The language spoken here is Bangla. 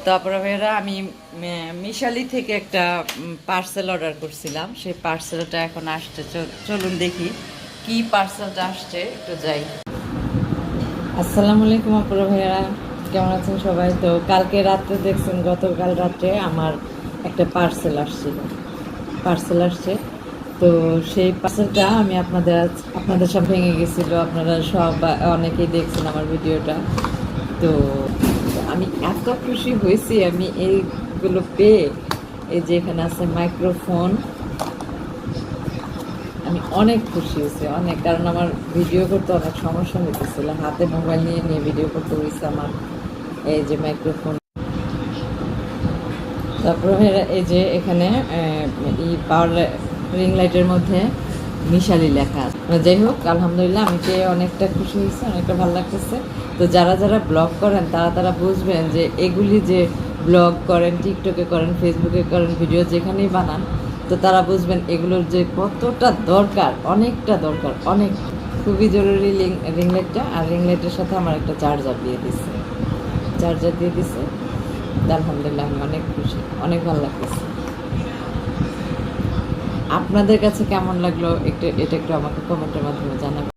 তারপরে ভাইয়েরা আমি মিশালি থেকে একটা পার্সেল অর্ডার করছিলাম, সেই পার্সেলটা এখন আসছে। চলুন দেখি কি পার্সেলটা আসছে, একটু যাই। আসসালামু আলাইকুম আপুরা ভাইয়েরা, কেমন আছেন সবাই? তো কালকে রাত্রে দেখছেন, গতকাল রাত্রে আমার একটা পার্সেল আসছে। তো সেই পার্সেলটা আমি আপনাদের সব ভেঙে গেছিলো, আপনারা সব অনেকেই দেখছেন আমার ভিডিওটা। তো আমি এত খুশি হয়েছি আমি এইগুলো পেয়ে। এই যে এখানে আছে মাইক্রোফোন, আমি অনেক খুশি হয়েছি অনেক, কারণ আমার ভিডিও করতে অনেক সমস্যা হইতেছিল, হাতে মোবাইল নিয়ে নিয়ে ভিডিও করতে হয়েছে আমার। এই যে মাইক্রোফোন, তারপরে এই যে এখানে এই পাওয়ার রিং লাইটের মধ্যে মিশালি লেখা আছে। যাই হোক, আলহামদুলিল্লাহ আমি পেয়ে অনেকটা খুশি হয়েছি, অনেকটা ভালো লাগতেছে। তো যারা যারা ব্লগ করেন তারা বুঝবেন যে এগুলি যে ব্লগ করেন, টিকটকে করেন, ফেসবুকে করেন, ভিডিও যেখানেই বানান, তো তারা বুঝবেন এগুলোর যে কতটা দরকার, অনেকটা দরকার, অনেক খুবই জরুরি রিং লাইটটা। আর রিং লাইটের সাথে আমার একটা চার্জার দিয়ে দিছে। আলহামদুলিল্লাহ আমি অনেক খুশি, অনেক ভালো লাগতেছে। আপনাদের কাছে কেমন লাগলো এটা একটু আমাকে কমেন্টের মাধ্যমে জানাবেন।